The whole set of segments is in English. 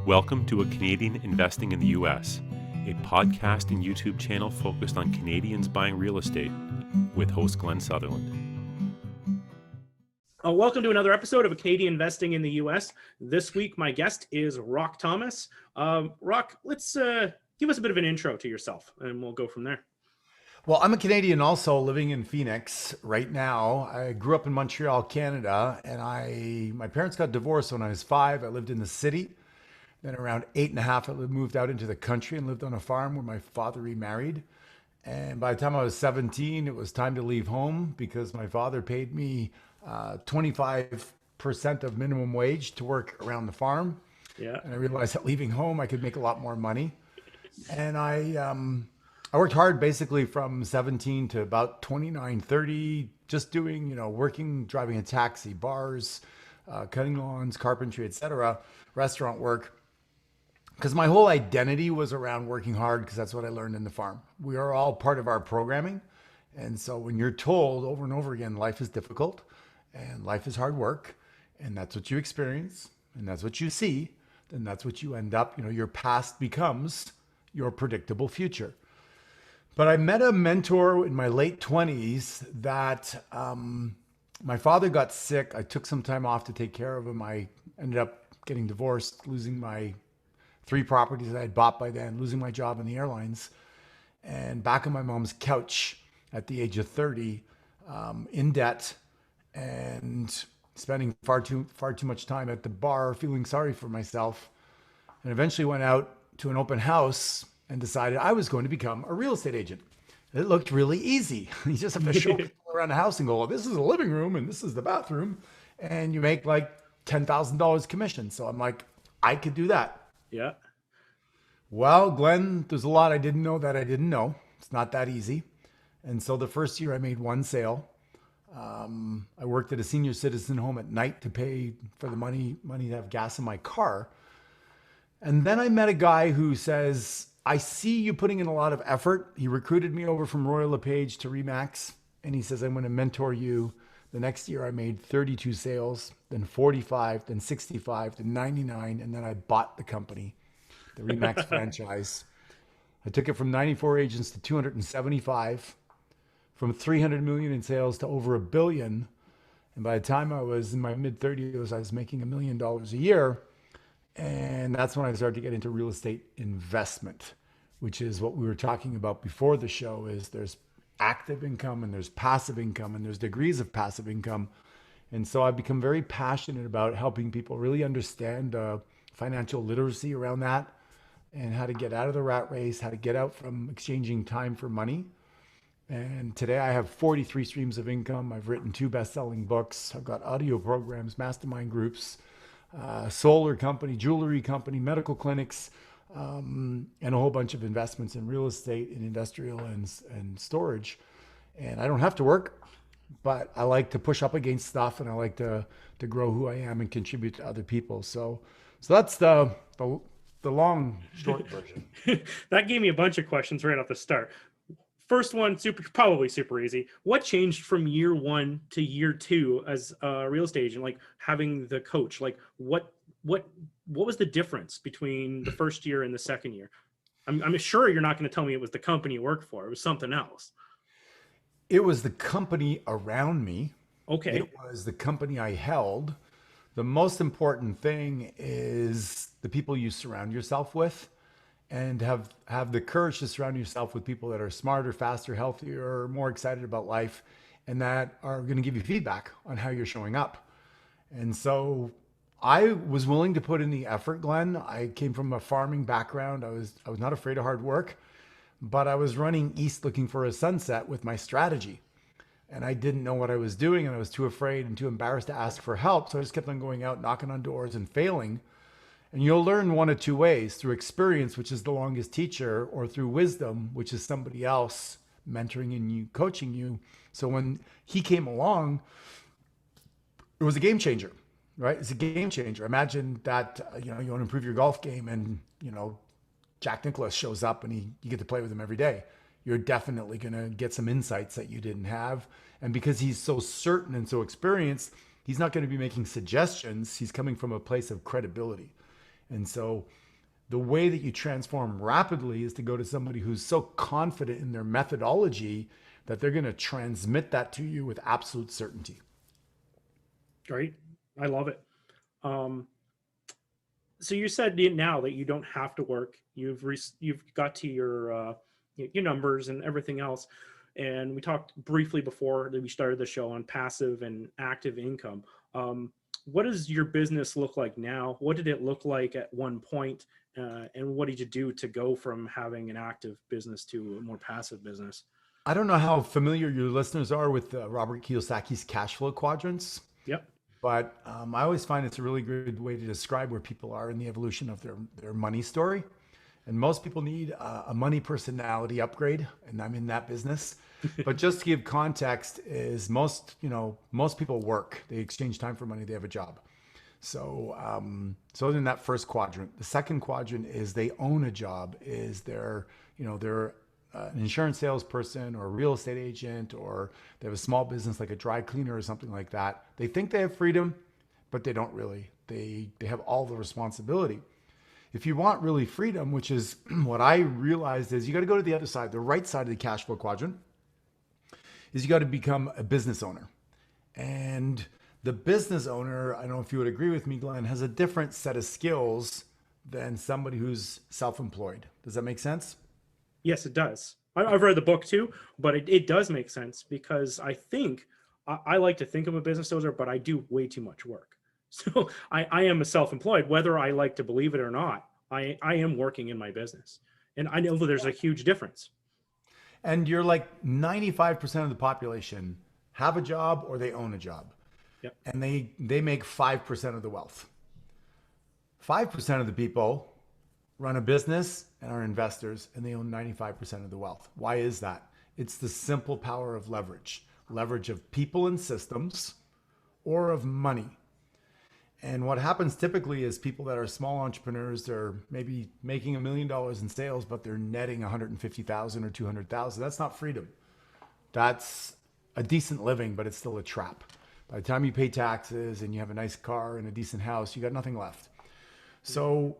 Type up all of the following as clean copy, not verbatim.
Welcome to A Canadian Investing in the U.S., a podcast and YouTube channel focused on Canadians buying real estate with host Glenn Sutherland. Welcome to another episode of A Canadian Investing in the U.S. This week, my guest is Rock Thomas. Rock, let's give us a bit of an intro to yourself, and we'll go from there. Well, I'm a Canadian also living in Phoenix right now. I grew up in Montreal, Canada, and my parents got divorced when I was 5. I lived in the city. Then around 8.5, I moved out into the country and lived on a farm where my father remarried. And by the time I was 17, it was time to leave home because my father paid me 25% of minimum wage to work around the farm. Yeah. And I realized that leaving home, I could make a lot more money. And I worked hard basically from 17 to about 29, 30, just doing, working, driving a taxi, bars, cutting lawns, carpentry, etc., restaurant work. Because my whole identity was around working hard because that's what I learned in the farm. We are all part of our programming. And so when you're told over and over again, life is difficult and life is hard work, and that's what you experience and that's what you see, then that's what you end up, your past becomes your predictable future. But I met a mentor in my late 20s that my father got sick. I took some time off to take care of him. I ended up getting divorced, losing my 3 properties that I had bought by then, losing my job in the airlines, and back on my mom's couch at the age of 30, in debt and spending far too much time at the bar, feeling sorry for myself, and eventually went out to an open house and decided I was going to become a real estate agent. It looked really easy. You just have to show people around the house and go, well, this is a living room and this is the bathroom, and you make like $10,000 commission. So I'm like, I could do that. Yeah. Well, Glenn, there's a lot I didn't know that I didn't know. It's not that easy. And so the first year I made 1 sale. I worked at a senior citizen home at night to pay for the money to have gas in my car. And then I met a guy who says, I see you putting in a lot of effort. He recruited me over from Royal LePage to Remax. And he says, I'm going to mentor you. The next year I made 32 sales, then 45, then 65, then 99. And then I bought the company, the Remax franchise. I took it from 94 agents to 275, from 300 million in sales to over $1 billion. And by the time I was in my mid 30s, I was making $1 million a year. And that's when I started to get into real estate investment, which is what we were talking about before the show. Is there's active income and there's passive income and there's degrees of passive income. And so I've become very passionate about helping people really understand financial literacy around that and how to get out of the rat race, how to get out from exchanging time for money. And today I have 43 streams of income. I've written 2 best-selling books. I've got audio programs, mastermind groups, solar company, jewelry company, medical clinics, and a whole bunch of investments in real estate, in industrial and storage. And I don't have to work, but I like to push up against stuff, and I like to grow who I am and contribute to other people. So that's the long, short version. That gave me a bunch of questions right off the start. First one, probably super easy. What changed from year 1 to year 2 as a real estate agent? Like having the coach, like what was the difference between the first year and the second year? I'm sure you're not going to tell me it was the company you worked for. It was something else. It was the company around me. Okay. It was the company I held. The most important thing is the people you surround yourself with, and have the courage to surround yourself with people that are smarter, faster, healthier, more excited about life, and that are going to give you feedback on how you're showing up. And so I was willing to put in the effort, Glenn. I came from a farming background. I was not afraid of hard work, but I was running east looking for a sunset with my strategy. And I didn't know what I was doing, and I was too afraid and too embarrassed to ask for help. So I just kept on going out, knocking on doors and failing. And you'll learn one of 2 ways: through experience, which is the longest teacher, or through wisdom, which is somebody else mentoring and you, coaching you. So when he came along, it was a game changer, right? It's a game changer. Imagine that, you want to improve your golf game and, Jack Nicklaus shows up and you get to play with him every day. You're definitely going to get some insights that you didn't have. And because he's so certain and so experienced, he's not going to be making suggestions. He's coming from a place of credibility. And so the way that you transform rapidly is to go to somebody who's so confident in their methodology that they're going to transmit that to you with absolute certainty. Great. I love it. So you said now that you don't have to work. You've got to your numbers and everything else. And we talked briefly before that we started the show on passive and active income. What does your business look like now? What did it look like at one point? And what did you do to go from having an active business to a more passive business? I don't know how familiar your listeners are with Robert Kiyosaki's cash flow quadrants. Yep. But I always find it's a really good way to describe where people are in the evolution of their money story. And most people need a money personality upgrade, and I'm in that business. But just to give context, is most people work. They exchange time for money. They have a job. So in that first quadrant. The second quadrant is they own a job. Is they're an insurance salesperson or a real estate agent, or they have a small business like a dry cleaner or something like that. They think they have freedom, but they don't really. They have all the responsibility. If you want really freedom, which is what I realized, is you got to go to the other side, the right side of the cash flow quadrant, is you got to become a business owner. And the business owner, I don't know if you would agree with me, Glenn, has a different set of skills than somebody who's self-employed. Does that make sense? Yes, it does. I've read the book too, but it does make sense, because I think I like to think I'm a business owner, but I do way too much work. So I am a self-employed, whether I like to believe it or not. I am working in my business, and I know there's a huge difference. And you're like 95% of the population have a job or they own a job. Yep. And they make 5% of the wealth. 5% of the people run a business and are investors, and they own 95% of the wealth. Why is that? It's the simple power of leverage of people and systems, or of money. And what happens typically is people that are small entrepreneurs, they're maybe making $1 million in sales, but they're netting 150,000 or 200,000. That's not freedom. That's a decent living, but it's still a trap. By the time you pay taxes and you have a nice car and a decent house, you got nothing left. So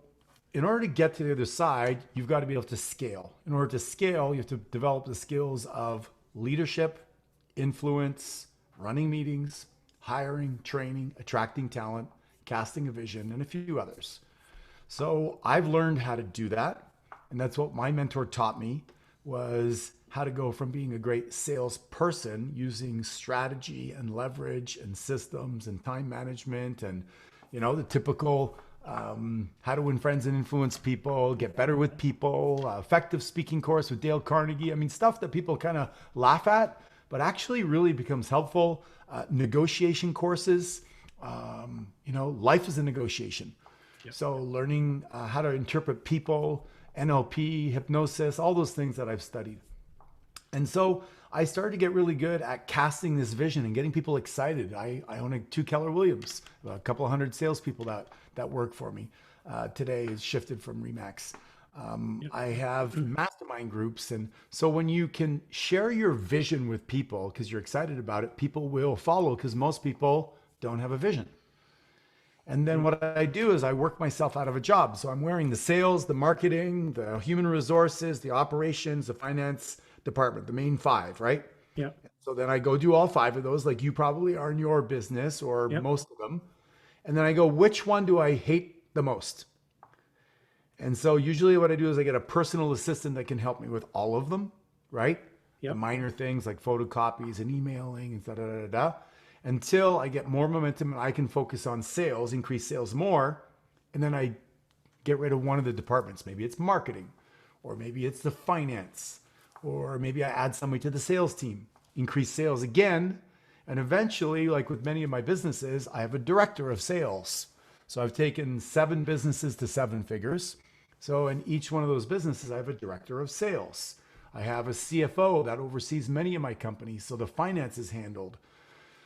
in order to get to the other side, you've got to be able to scale. In order to scale, you have to develop the skills of leadership, influence, running meetings, hiring, training, attracting talent, casting a vision, and a few others. So I've learned how to do that. And that's what my mentor taught me, was how to go from being a great salesperson using strategy and leverage and systems and time management and, the typical how to win friends and influence people, get better with people, effective speaking course with Dale Carnegie. I mean, stuff that people kind of laugh at, but actually really becomes helpful. Negotiation courses. Life is a negotiation. Yep. So learning how to interpret people, NLP, hypnosis, all those things that I've studied. And so I started to get really good at casting this vision and getting people excited. I own 2 Keller Williams, a couple of hundred salespeople that work for me. Today is shifted from Remax. I have mastermind groups. And so when you can share your vision with people because you're excited about it, people will follow, because most people don't have a vision. And then what I do is I work myself out of a job. So I'm wearing the sales, the marketing, the human resources, the operations, the finance department, the main 5, right? Yeah. So then I go do all 5 of those, like you probably are in your business, or most of them. And then I go, which one do I hate the most? And so usually what I do is I get a personal assistant that can help me with all of them, right? Yep. The minor things like photocopies and emailing and da-da-da-da, until I get more momentum and I can focus on sales, increase sales more. And then I get rid of one of the departments. Maybe it's marketing, or maybe it's the finance, or maybe I add somebody to the sales team, increase sales again. And eventually, like with many of my businesses, I have a director of sales. So I've taken 7 businesses to 7 figures. So in each one of those businesses, I have a director of sales. I have a CFO that oversees many of my companies, so the finance is handled.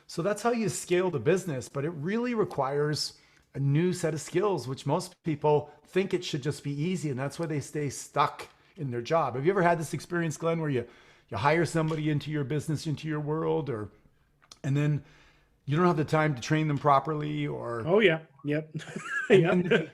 So that's how you scale the business, but it really requires a new set of skills, which most people think it should just be easy, and that's why they stay stuck in their job. Have you ever had this experience, Glenn, where you hire somebody into your business, into your world, and then you don't have the time to train them properly, or Oh yeah. Yep. and then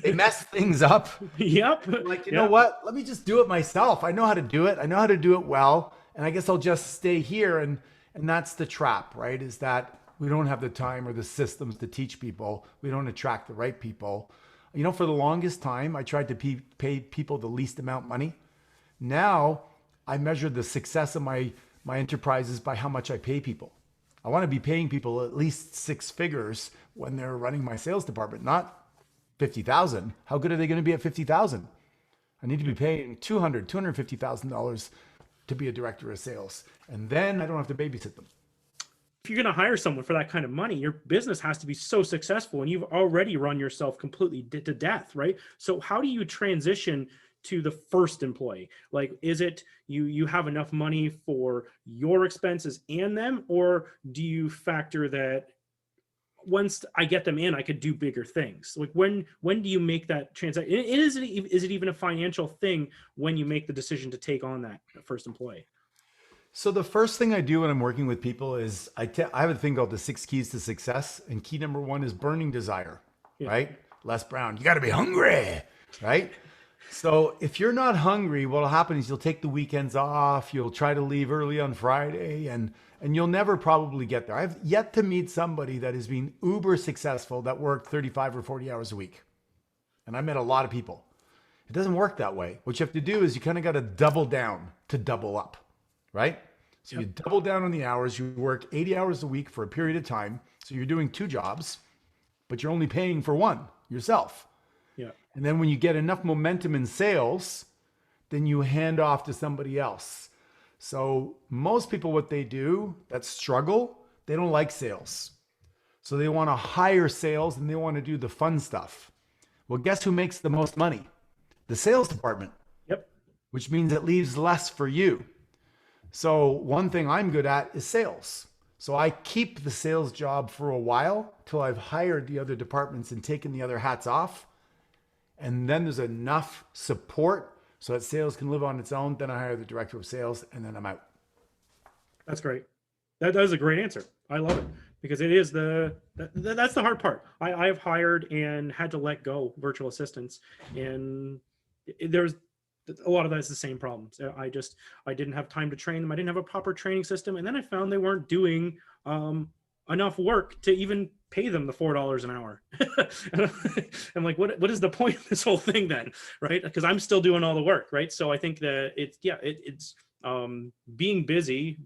they mess things up. Yep. Like, you know Yep. what? Let me just do it myself. I know how to do it. I know how to do it well. And I guess I'll just stay here. And that's the trap, right? Is that we don't have the time or the systems to teach people. We don't attract the right people. You know, for the longest time, I tried to pay people the least amount of money. Now I measure the success of my enterprises by how much I pay people. I want to be paying people at least six figures when they're running my sales department, not 50,000. How good are they going to be at 50,000? I need to be paying $250,000 to be a director of sales. And then I don't have to babysit them. If you're going to hire someone for that kind of money, your business has to be so successful, and you've already run yourself completely to death, right? So how do you transition to the first employee? Like, is it you have enough money for your expenses and them, or do you factor that once I get them in, I could do bigger things? Like, when do you make that transaction? Is it even a financial thing when you make the decision to take on that first employee? So the first thing I do when I'm working with people is I have a thing called the 6 keys to success. And key number 1 is burning desire, right? Les Brown, you got to be hungry, right? So if you're not hungry, what'll happen is you'll take the weekends off. You'll try to leave early on Friday, and you'll never probably get there. I've yet to meet somebody that has been uber successful that worked 35 or 40 hours a week. And I met a lot of people. It doesn't work that way. What you have to do is you kind of got to double down to double up, right? So you double down on the hours. You work 80 hours a week for a period of time. So you're doing 2 jobs, but you're only paying for one, yourself. Yeah. And then when you get enough momentum in sales, then you hand off to somebody else. So most people, what they do that struggle, they don't like sales. So they want to hire sales and they want to do the fun stuff. Well, guess who makes the most money? The sales department. Yep. Which means it leaves less for you. So one thing I'm good at is sales. So I keep the sales job for a while till I've hired the other departments and taken the other hats off. And then there's enough support so that sales can live on its own. Then I hire the director of sales and then I'm out. That's great. That is a great answer. I love it, because it is that's the hard part. I've hired and had to let go virtual assistants, and there's a lot of that is the same problems. I didn't have time to train them. I didn't have a proper training system. And then I found they weren't doing enough work to even pay them the $4 an hour. I'm like, what is the point of this whole thing then? Right. Because I'm still doing all the work. Right. So I think that it's being busy,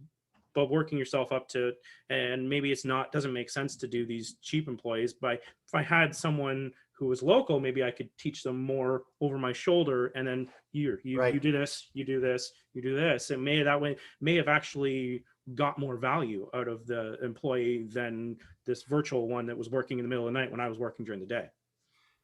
but working yourself up to, and maybe doesn't make sense to do these cheap employees. But if I had someone who was local, maybe I could teach them more over my shoulder, and then you do this, you do this, you do this. And may have actually got more value out of the employee than this virtual one that was working in the middle of the night when I was working during the day.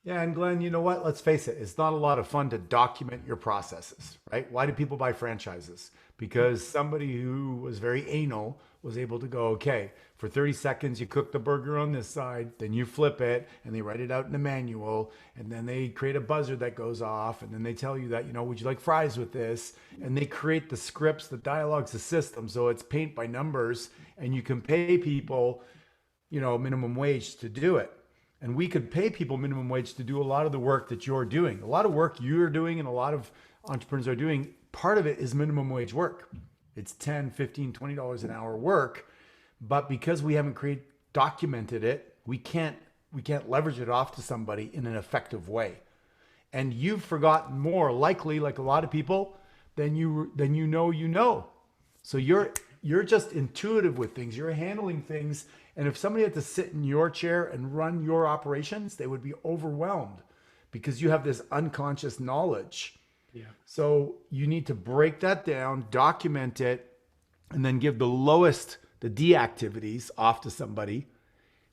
Yeah. And Glenn, you know what? Let's face it. It's not a lot of fun to document your processes, right? Why do people buy franchises? Because somebody who was very anal was able to go, okay, for 30 seconds, you cook the burger on this side, then you flip it and they write it out in the manual. And then they create a buzzer that goes off. And then they tell you that, would you like fries with this? And they create the scripts, the dialogues, the system. So it's paint by numbers, and you can pay people, minimum wage to do it. And we could pay people minimum wage to do a lot of the work that you're doing. A lot of work you're doing and a lot of entrepreneurs are doing, part of it is minimum wage work. It's $10, $15, $20 an hour work. But because we haven't documented it, we can't leverage it off to somebody in an effective way. And you've forgotten more, likely, like a lot of people, than you know. So you're just intuitive with things. You're handling things. And if somebody had to sit in your chair and run your operations, they would be overwhelmed because you have this unconscious knowledge. Yeah. So you need to break that down, document it, and then give the D activities off to somebody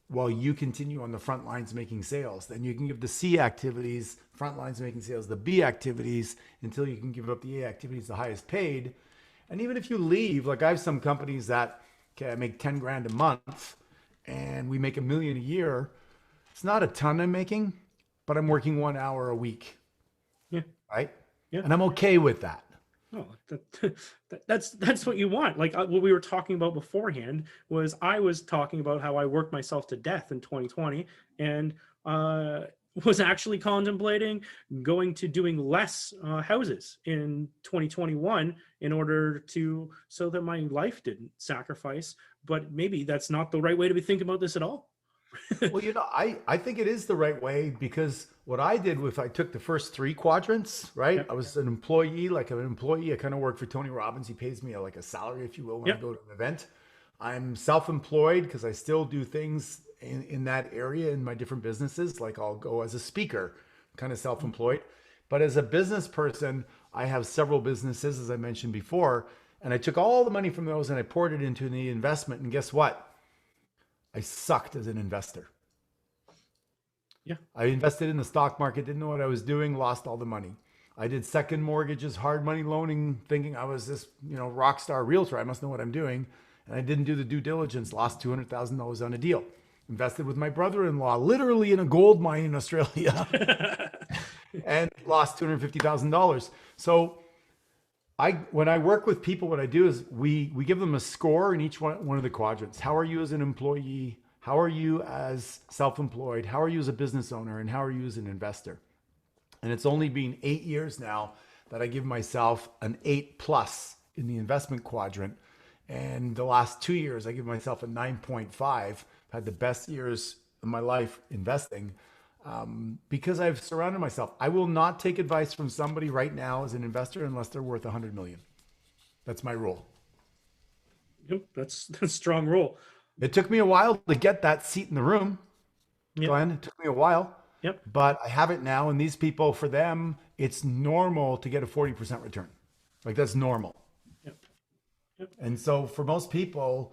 while you continue on the front lines making sales. Then you can give the C activities, front lines making sales, the B activities, until you can give up the A activities, the highest paid. And even if you leave, like I have some companies that, okay, I make 10 grand a month and we make $1 million a year. It's not a ton I'm making, but I'm working 1 hour a week. Yeah. Right. Yeah. And I'm okay with that. Oh, that's what you want. Like what we were talking about beforehand was I was talking about how I worked myself to death in 2020 and uh, was actually contemplating going to doing less houses in 2021 in order to so that my life didn't sacrifice. But maybe that's not the right way to be thinking about this at all. Well, I think it is the right way because what I did with I took the first three quadrants, right? Yep. I was an employee, like an employee. I kind of work for Tony Robbins. He pays me like a salary, if you will, when I Yep. go to an event. I'm self-employed because I still do things in that area in my different businesses. Like I'll go as a speaker, kind of self-employed. But as a business person, I have several businesses, as I mentioned before, and I took all the money from those and I poured it into the investment. And guess what? I sucked as an investor. Yeah. I invested in the stock market, didn't know what I was doing, lost all the money. I did second mortgages, hard money loaning, thinking I was this, rock star realtor. I must know what I'm doing. And I didn't do the due diligence, lost $200,000 on a deal. Invested with my brother-in-law, literally in a gold mine in Australia, and lost $250,000. So when I work with people, what I do is we give them a score in each one of the quadrants. How are you as an employee? How are you as self-employed? How are you as a business owner? And how are you as an investor? And it's only been 8 years now that I give myself an 8+ in the investment quadrant. And the last 2 years, I give myself a 9.5. I've had the best years of my life investing because I've surrounded myself. I will not take advice from somebody right now as an investor unless they're worth 100 million. That's my rule. Yep. That's a strong rule. It took me a while to get that seat in the room, Yep. Glenn. It took me a while, Yep. but I have it now. And these people, for them, it's normal to get a 40% return. Like that's normal. Yep. Yep. And so for most people,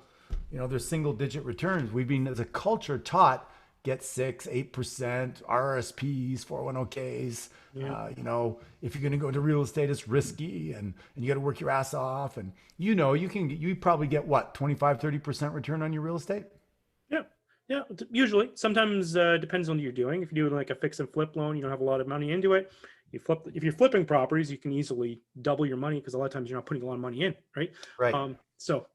there's single digit returns. We've been as a culture taught get 6%, 8%, RSPs, 401ks. Yeah. If you're going to go into real estate, it's risky and you got to work your ass off. And you probably get what, 25, 30% return on your real estate? Yeah. Yeah. Usually, sometimes depends on what you're doing. If you're doing like a fix and flip loan, you don't have a lot of money into it. If you're flipping properties, you can easily double your money because a lot of times you're not putting a lot of money in, right? Right. So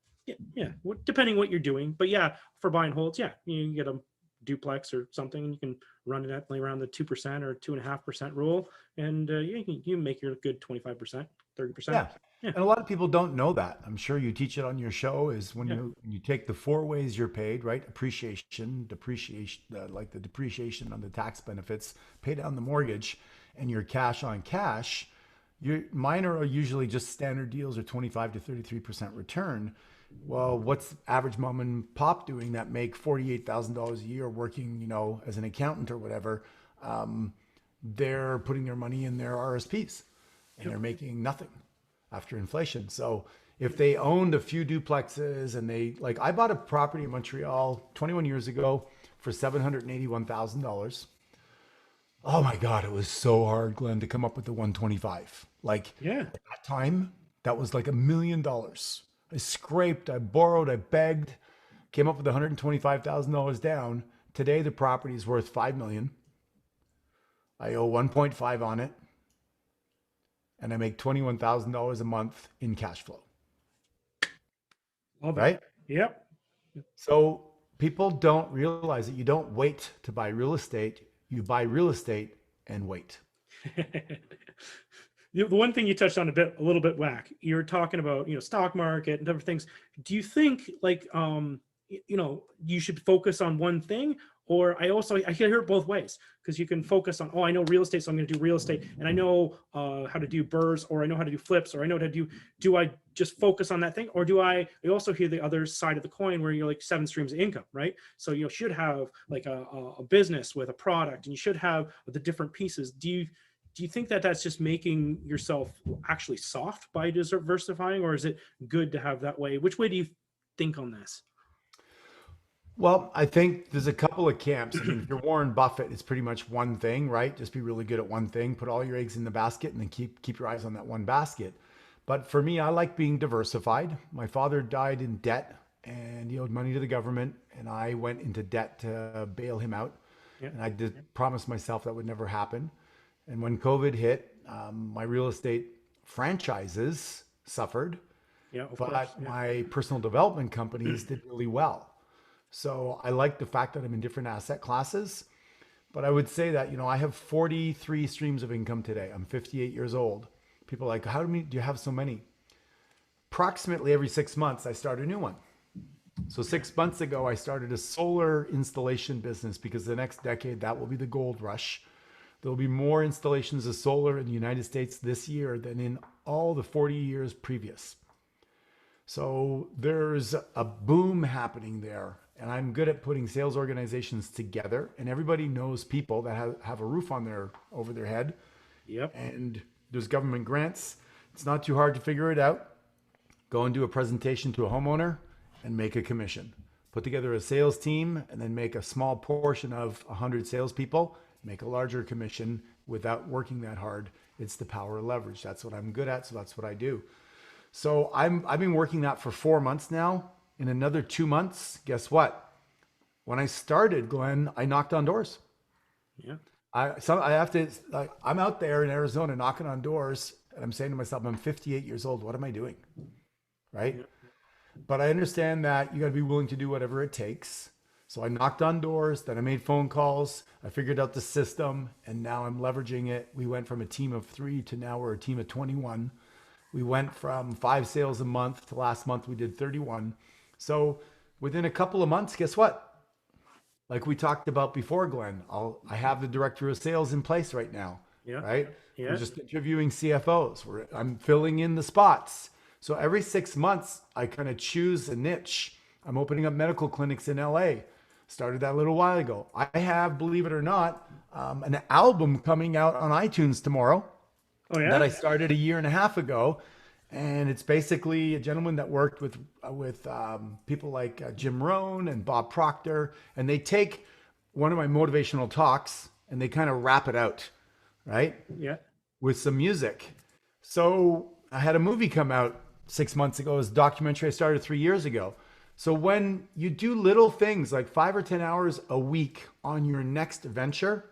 yeah, depending what you're doing, but yeah, for buy and holds, yeah, you get a duplex or something, and you can run it at around the 2% or 2.5% rule, and you make your good 25%, 30%. Yeah. Yeah. And a lot of people don't know that. I'm sure you teach it on your show is when Yeah. you take the 4 ways you're paid, right? Appreciation, depreciation, like the depreciation on the tax benefits, pay down the mortgage, and your cash on cash. Mine are usually just standard deals or 25 to 33% return. Well, what's average mom and pop doing that make $48,000 a year working, as an accountant or whatever? They're putting their money in their RSPs and they're making nothing after inflation. So if they owned a few duplexes and I bought a property in Montreal 21 years ago for $781,000. Oh my God, it was so hard, Glenn, to come up with the 125. Yeah. At that time, that was like $1 million. I scraped, I borrowed, I begged, came up with $125,000 down. Today, the property is worth $5 million. I owe 1.5 on it, and I make $21,000 a month in cash flow. Love it. Right? Yep. So people don't realize that you don't wait to buy real estate. You buy real estate and wait. The one thing you touched on a little bit whack, you're talking about, stock market and other things. Do you think you should focus on one thing? Or I hear it both ways because you can focus on, I know real estate, so I'm going to do real estate, and I know how to do burrs, or I know how to do flips, or I know how to do I just focus on that thing? Or I also hear the other side of the coin where you're like 7 streams of income, right? So you should have like a business with a product, and you should have the different pieces. Do you think that that's just making yourself actually soft by diversifying, or is it good to have that way? Which way do you think on this? Well, I think there's a couple of camps. I mean, if you're Warren Buffett, it's pretty much one thing, right? Just be really good at one thing, put all your eggs in the basket, and then keep your eyes on that one basket. But for me, I like being diversified. My father died in debt and he owed money to the government, and I went into debt to bail him out. Yeah. And I did promise myself that would never happen. And when COVID hit, my real estate franchises suffered, Yeah, of but course. Yeah. my personal development companies did really well. So I like the fact that I'm in different asset classes. But I would say that, I have 43 streams of income today. I'm 58 years old. People are like, do you have so many? Approximately every 6 months, I start a new one. So 6 months ago, I started a solar installation business because the next decade, that will be the gold rush. There'll be more installations of solar in the United States this year than in all the 40 years previous. So there's a boom happening there. And I'm good at putting sales organizations together. And everybody knows people that have a roof over their head. Yep. And there's government grants. It's not too hard to figure it out. Go and do a presentation to a homeowner and make a commission. Put together a sales team and then make a small portion of 100 salespeople, make a larger commission without working that hard. It's the power of leverage. That's what I'm good at. So that's what I do. So I've been working that for 4 months now. In another 2 months, guess what? When I started, Glenn, I knocked on doors. Yeah. I'm out there in Arizona knocking on doors and I'm saying to myself, I'm 58 years old. What am I doing? Right? Yeah. But I understand that you got to be willing to do whatever it takes. So I knocked on doors, then I made phone calls, I figured out the system, and now I'm leveraging it. We went from a team of 3 to now we're a team of 21. We went from 5 sales a month to last month we did 31. So within a couple of months, guess what? Like we talked about before, Glenn, I have the director of sales in place right now, Yeah. right? Yeah. We're just interviewing CFOs. I'm filling in the spots. So every 6 months, I kind of choose a niche. I'm opening up medical clinics in LA. Started that a little while ago. I have, believe it or not, an album coming out on iTunes tomorrow Oh yeah. that I started a year and a half ago. And it's basically a gentleman that worked with people like Jim Rohn and Bob Proctor, and they take one of my motivational talks and they kind of wrap it out, right? Yeah. With some music. So I had a movie come out 6 months ago. It was a documentary I started 3 years ago. So when you do little things like 5 or 10 hours a week on your next venture,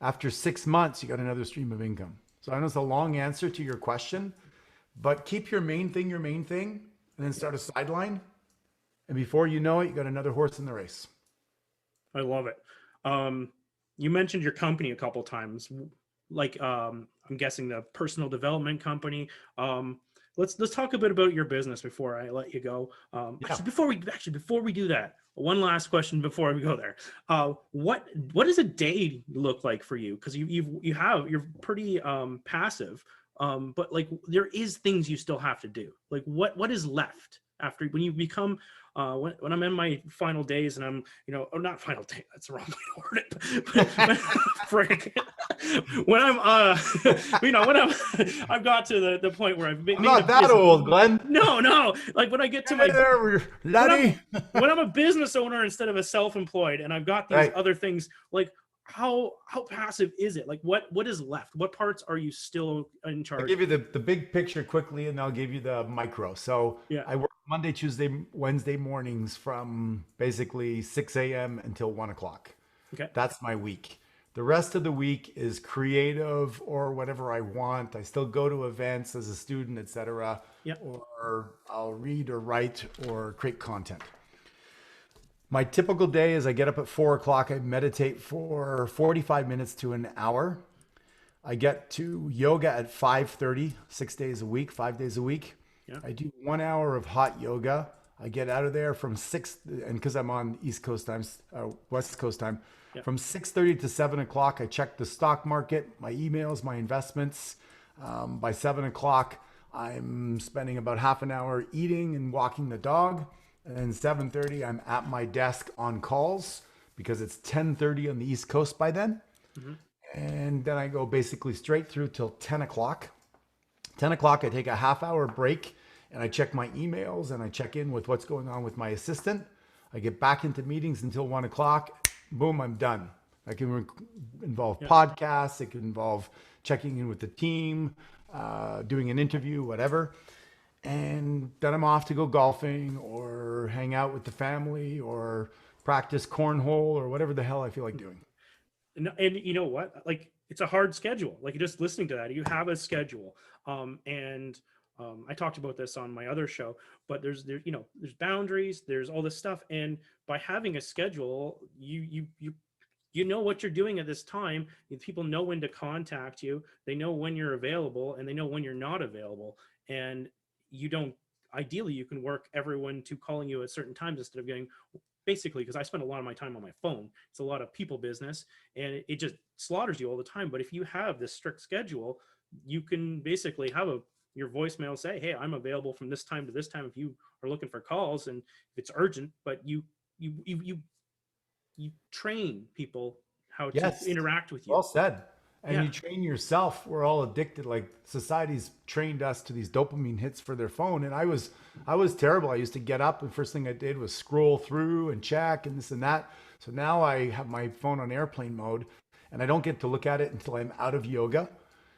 after 6 months, you got another stream of income. So I know it's a long answer to your question, but keep your main thing, and then start a sideline. And before you know it, you got another horse in the race. I love it. You mentioned your company a couple times, like I'm guessing the personal development company. Let's talk a bit about your business before I let you go. Actually, before we do that, one last question before we go there. What does a day look like for you? Because you're pretty passive. But like there is things you still have to do. Like what is left after when you become when I'm in my final days and I'm or not final day, that's the wrong way to word it. But frick. When I'm when I've got to the point where I've made I'm not that old, Glenn. No. Like when I get to my laddie. when I'm a business owner instead of a self-employed and I've got these Right. other things, like how passive is it? Like what is left? What parts are you still in charge? I'll give you the big picture quickly and I'll give you the micro. So Yeah. I work Monday, Tuesday, Wednesday mornings from basically 6 a.m. until 1 o'clock. Okay. That's my week. The rest of the week is creative or whatever I want. I still go to events as a student, etc. Yeah. Or I'll read or write or create content. My typical day is I get up at 4 o'clock. I meditate for 45 minutes to an hour. I get to yoga at 5:30, 6 days a week, 5 days a week. Yeah. I do 1 hour of hot yoga. I get out of there from 6, and because I'm on East Coast time, West Coast time, Yeah. from 6:30 to 7 o'clock, I check the stock market, my emails, my investments. By 7 o'clock, I'm spending about half an hour eating and walking the dog. And then 7:30, I'm at my desk on calls because it's 10:30 on the East Coast by then. Mm-hmm. And then I go basically straight through till 10 o'clock. 10 o'clock, I take a half hour break and I check my emails and I check in with what's going on with my assistant. I get back into meetings until 1 o'clock. Boom, I'm done. I can involve podcasts. It can involve checking in with the team, doing an interview, whatever. And then I'm off to go golfing or hang out with the family or practice cornhole or whatever the hell I feel like doing. And you know what? Like it's a hard schedule. Like just listening to that, you have a schedule. I talked about this on my other show, but there's boundaries, there's all this stuff. And by having a schedule, you know what you're doing at this time. People know when to contact you. They know when you're available and they know when you're not available. And you don't, ideally you can work everyone to calling you at certain times instead of getting, basically, because I spend a lot of my time on my phone. It's a lot of people business and it just slaughters you all the time. But if you have this strict schedule, you can basically have your voicemail say, hey, I'm available from this time to this time if you are looking for calls and if it's urgent. But you train people how to Yes. interact with you. Well said. And Yeah. you train yourself. We're all addicted. Like society's trained us to these dopamine hits for their phone. And I was terrible. I used to get up and first thing I did was scroll through and check and this and that. So now I have my phone on airplane mode and I don't get to look at it until I'm out of yoga,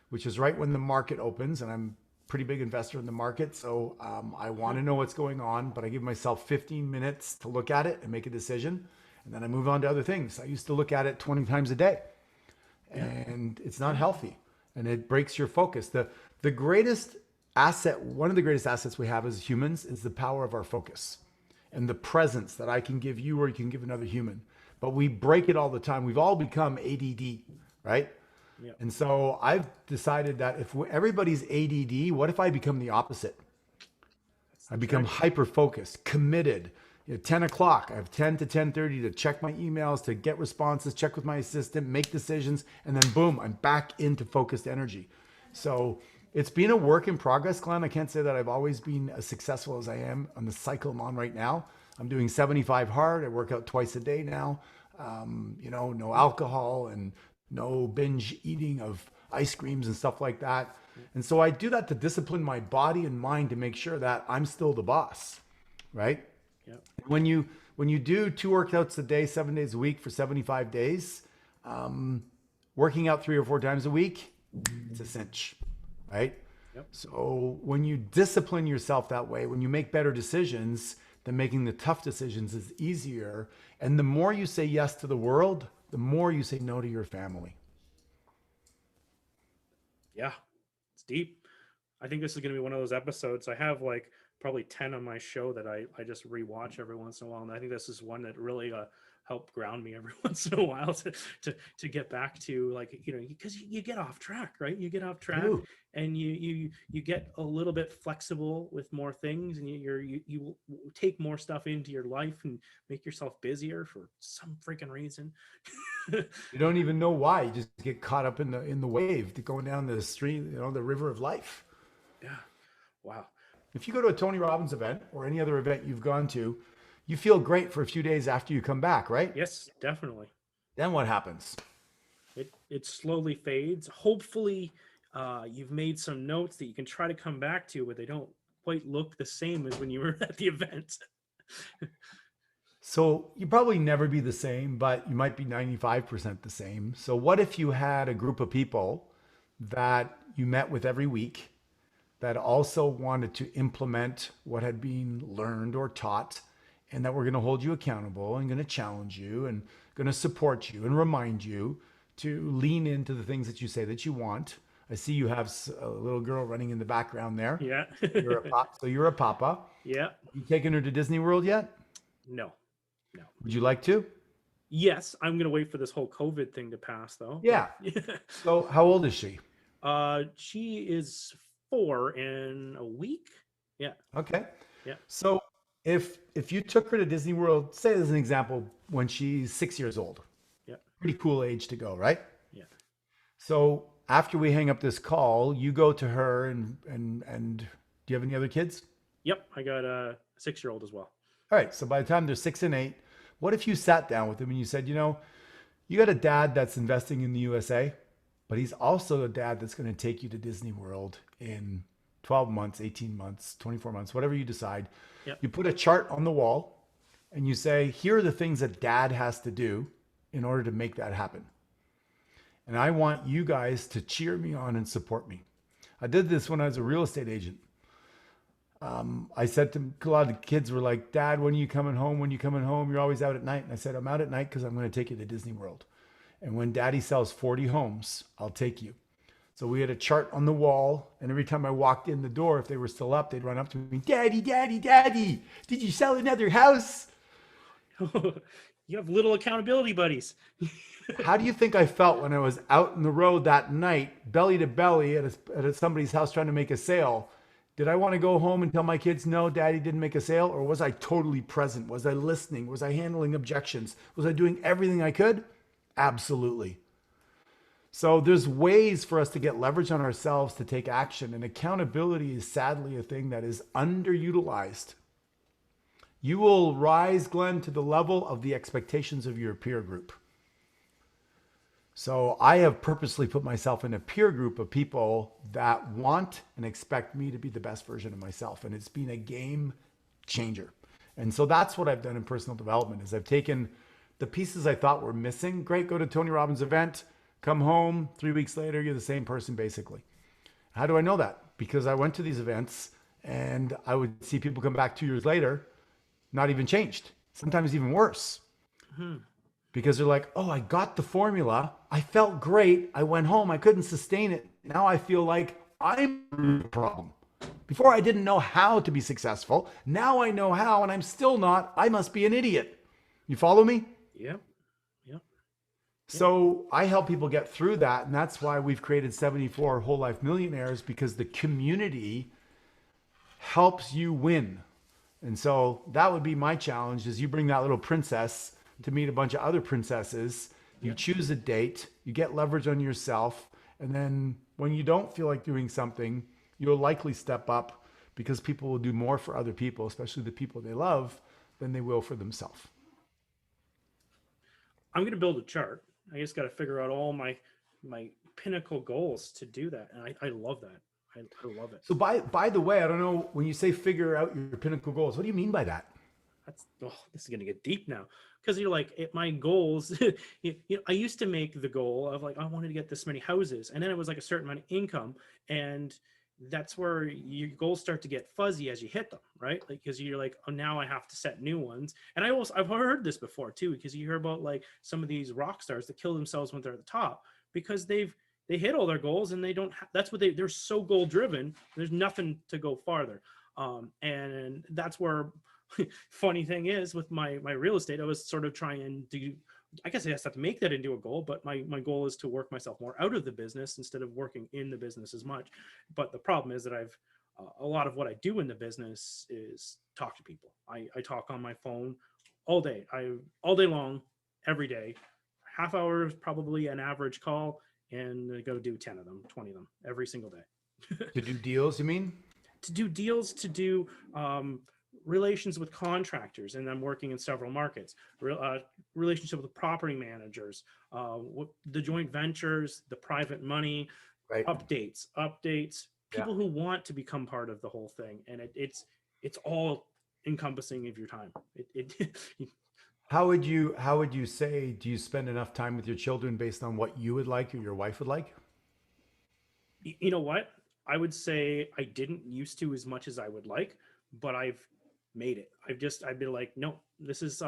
which is right when the market opens. And I'm a pretty big investor in the market. So I want to know what's going on, but I give myself 15 minutes to look at it and make a decision. And then I move on to other things. I used to look at it 20 times a day. And it's not healthy and it breaks your focus. The greatest asset, one of the greatest assets we have as humans is the power of our focus and the presence that I can give you or you can give another human. But we break it all the time. We've all become ADD, right? Yeah. And so I've decided that if everybody's ADD, what if I become the opposite? I become hyper focused, committed. 10 o'clock, I have 10 to 10:30 to check my emails, to get responses, check with my assistant, make decisions, and then boom, I'm back into focused energy. So it's been a work in progress, Glenn. I can't say that I've always been as successful as I am on the cycle I'm on right now. I'm doing 75 hard. I work out twice a day now. No alcohol and no binge eating of ice creams and stuff like that. And so I do that to discipline my body and mind to make sure that I'm still the boss, right? Yeah. When you do 2 workouts a day, 7 days a week for 75 days, working out 3 or 4 times a week, it's a cinch, right? Yep. So when you discipline yourself that way, when you make better decisions, then making the tough decisions is easier. And the more you say yes to the world, the more you say no to your family. Yeah. It's deep. I think this is going to be one of those episodes. I have like probably 10 on my show that I just rewatch every once in a while. And I think this is one that really helped ground me every once in a while to get back to, like, because you get off track, right? You get off track. Ooh. And you get a little bit flexible with more things, and you take more stuff into your life and make yourself busier for some freaking reason. You don't even know why. You just get caught up in the wave going down the stream, the river of life. Yeah. Wow. If you go to a Tony Robbins event or any other event you've gone to, you feel great for a few days after you come back, right? Yes, definitely. Then what happens? It slowly fades. Hopefully, you've made some notes that you can try to come back to, but they don't quite look the same as when you were at the event. So you probably never be the same, but you might be 95% the same. So what if you had a group of people that you met with every week that also wanted to implement what had been learned or taught, and that were going to hold you accountable and going to challenge you and going to support you and remind you to lean into the things that you say that you want. I see you have a little girl running in the background there. Yeah. So you're a papa. Yeah. You taking her to Disney World yet? No. Would you like to? Yes, I'm gonna wait for this whole COVID thing to pass, though. Yeah. So how old is she? She is 4 in a week. Yeah. Okay. Yeah. So if you took her to Disney World, say as an example, when she's 6 years old. Yeah. Pretty cool age to go, right? Yeah. So after we hang up this call, you go to her and do you have any other kids? Yep. I got a 6-year-old as well. All right. So by the time they're 6 and 8, what if you sat down with them and you said, you got a dad that's investing in the USA, but he's also a dad that's going to take you to Disney World in 12 months, 18 months, 24 months, whatever you decide. Yep. You put a chart on the wall and you say, here are the things that dad has to do in order to make that happen. And I want you guys to cheer me on and support me. I did this when I was a real estate agent. I said to a lot of the kids were like, Dad, when are you coming home? When are you coming home? You're always out at night. And I said, I'm out at night because I'm going to take you to Disney World. And when daddy sells 40 homes, I'll take you. So we had a chart on the wall, and every time I walked in the door, if they were still up, they'd run up to me, Daddy, Daddy, Daddy, did you sell another house? You have little accountability buddies. How do you think I felt when I was out in the road that night, belly to belly at somebody's house trying to make a sale? Did I want to go home and tell my kids, no, daddy didn't make a sale? Or was I totally present? Was I listening? Was I handling objections? Was I doing everything I could? Absolutely. So there's ways for us to get leverage on ourselves to take action. And accountability is sadly a thing that is underutilized. You will rise, Glenn, to the level of the expectations of your peer group. So I have purposely put myself in a peer group of people that want and expect me to be the best version of myself. And it's been a game changer. And so that's what I've done in personal development is I've taken the pieces I thought were missing. Great, go to Tony Robbins' event, come home, 3 weeks later, you're the same person basically. How do I know that? Because I went to these events and I would see people come back 2 years later, not even changed, sometimes even worse. Because they're like, oh, I got the formula. I felt great. I went home. I couldn't sustain it. Now I feel like I'm the problem. Before I didn't know how to be successful. Now I know how and I'm still not. I must be an idiot. You follow me? Yep. So I help people get through that. And that's why we've created 74 Whole Life Millionaires, because the community helps you win. And so that would be my challenge is you bring that little princess to meet a bunch of other princesses. You choose a date, you get leverage on yourself. And then when you don't feel like doing something, you'll likely step up because people will do more for other people, especially the people they love, than they will for themselves. I'm going to build a chart. I just got to figure out all my pinnacle goals to do that. And I love that. I love it. So by the way, I don't know, when you say figure out your pinnacle goals, what do you mean by that? This is going to get deep now. Because you're like, my goals, I used to make the goal of like, I wanted to get this many houses. And then it was like a certain amount of income. And that's where your goals start to get fuzzy as you hit them, right? Like, because you're like, oh, now I have to set new ones. And I've heard this before too, because you hear about like some of these rock stars that kill themselves when they're at the top because they hit all their goals and they don't, that's what they're so goal driven. There's nothing to go farther. And that's where, funny thing is with my real estate, I was sort of trying to, I guess I just have to make that into a goal, but my goal is to work myself more out of the business instead of working in the business as much. But the problem is that a lot of what I do in the business is talk to people. I talk on my phone all day. All day long, every day, half hour is probably an average call, and I go do 10 of them, 20 of them every single day. To do deals, you mean? To do deals, to do relations with contractors, and I'm working in several markets. Relationship with property managers, the joint ventures, the private money, right. updates, people who want to become part of the whole thing, and it's all encompassing of your time. How would you say, do you spend enough time with your children based on what you would like or your wife would like? You know what? I would say I didn't used to as much as I would like, but I've made it. I've been like, no, this is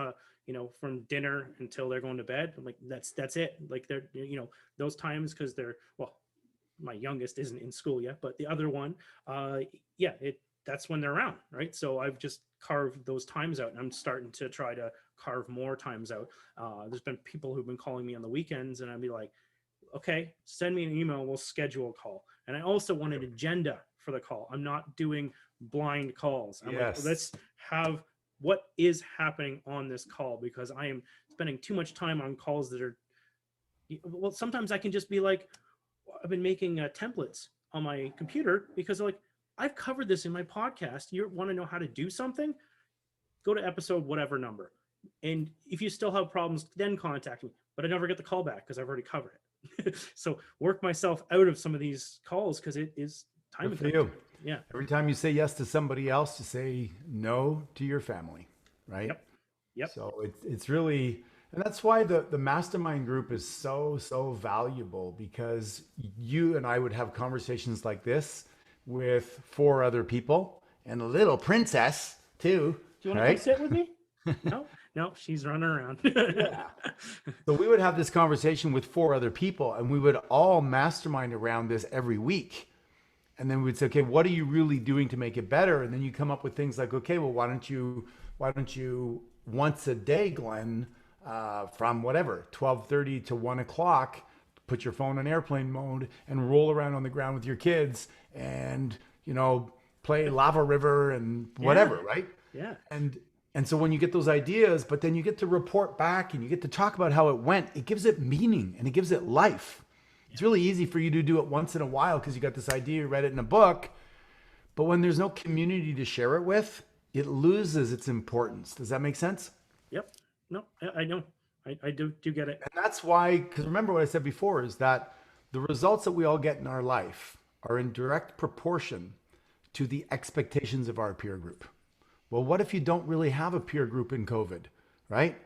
from dinner until they're going to bed. I'm like, that's it. Like they're, those times, because my youngest isn't in school yet, but the other one, that's when they're around, right? So I've just carved those times out, and I'm starting to try to carve more times out. There's been people who've been calling me on the weekends, and I'd be like, okay, send me an email, we'll schedule a call. And I also want an agenda for the call. I'm not doing blind calls. I'm like, let's have what is happening on this call, because I am spending too much time on calls that are, well, sometimes I can just be like, I've been making templates on my computer because like, I've covered this in my podcast. You want to know how to do something? Go to episode whatever number. And if you still have problems, then contact me. But I never get the call back because I've already covered it. So work myself out of some of these calls because it is time for you. Yeah. Every time you say yes to somebody else, you say no to your family, right? Yep. So it's really, and that's why the mastermind group is so valuable, because you and I would have conversations like this with 4 other people and a little princess too. Do you want to come sit with me? No. no, she's running around. Yeah. So we would have this conversation with 4 other people, and we would all mastermind around this every week. And then we'd say, okay, what are you really doing to make it better? And then you come up with things like, okay, well, why don't you once a day, Glenn, from whatever, 12:30 to 1 o'clock, put your phone on airplane mode and roll around on the ground with your kids and, play Lava River and whatever, right? Yeah. And so when you get those ideas, but then you get to report back and you get to talk about how it went, it gives it meaning and it gives it life. It's really easy for you to do it once in a while because you got this idea, you read it in a book. But when there's no community to share it with, it loses its importance. Does that make sense? Yep. No, I know. I do get it. And that's why, because remember what I said before, is that the results that we all get in our life are in direct proportion to the expectations of our peer group. Well, what if you don't really have a peer group in COVID, right?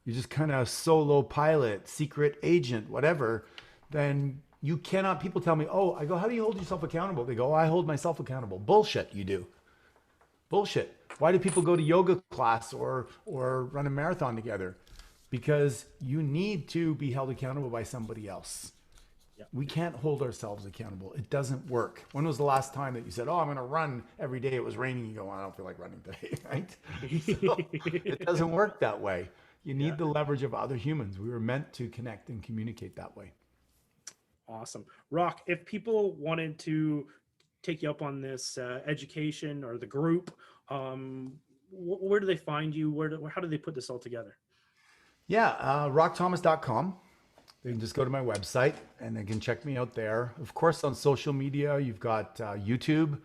You're just kind of solo pilot, secret agent, whatever. Then you cannot, people tell me, oh, I go, how do you hold yourself accountable? They go, oh, I hold myself accountable. Bullshit, you do. Bullshit. Why do people go to yoga class or run a marathon together? Because you need to be held accountable by somebody else. Yep. We can't hold ourselves accountable. It doesn't work. When was the last time that you said, oh, I'm going to run every day? It was raining. You go, I don't feel like running today, right? So it doesn't work that way. You need the leverage of other humans. We were meant to connect and communicate that way. Awesome. Rock, if people wanted to take you up on this education or the group, where do they find you? How do they put this all together? Yeah, rockthomas.com. They can just go to my website and they can check me out there. Of course, on social media, you've got YouTube.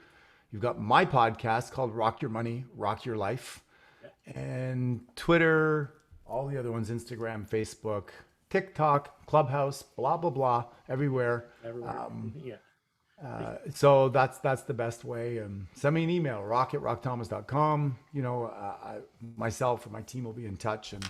You've got my podcast called Rock Your Money, Rock Your Life. And Twitter, all the other ones, Instagram, Facebook, TikTok, Clubhouse, blah, blah, blah, everywhere. So that's the best way. Send me an email, rock@rockthomas.com. Myself or my team will be in touch. And,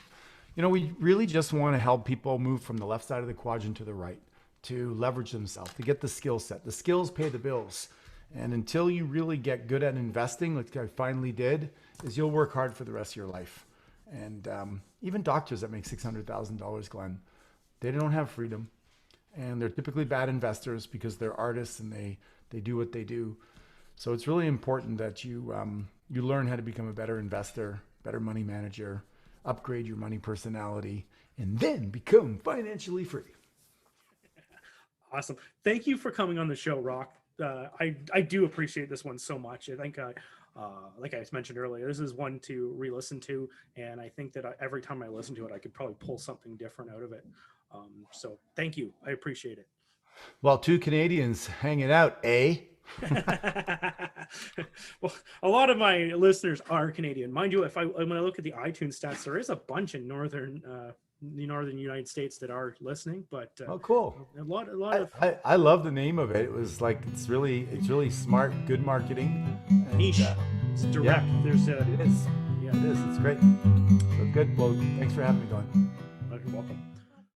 we really just want to help people move from the left side of the quadrant to the right, to leverage themselves, to get the skill set. The skills pay the bills. And until you really get good at investing, like I finally did, is you'll work hard for the rest of your life. And even doctors that make $600,000, Glenn, they don't have freedom. And they're typically bad investors because they're artists and they do what they do. So it's really important that you learn how to become a better investor, better money manager, upgrade your money personality, and then become financially free. Awesome. Thank you for coming on the show, Rock. I do appreciate this one so much. I think, like I mentioned earlier, this is one to re-listen to. And I think that every time I listen to it, I could probably pull something different out of it. So thank you. I appreciate it. Well, 2 Canadians hanging out, eh? Well, a lot of my listeners are Canadian. Mind you, when I look at the iTunes stats, there is a bunch in the northern United States that are listening, but oh, cool. A lot of I love the name of it. It was like it's really smart, good marketing. And, niche. It's direct. Yeah, There's it is. Yeah, it is. It's great. So good. Well, thanks for having me, Glenn. You're welcome.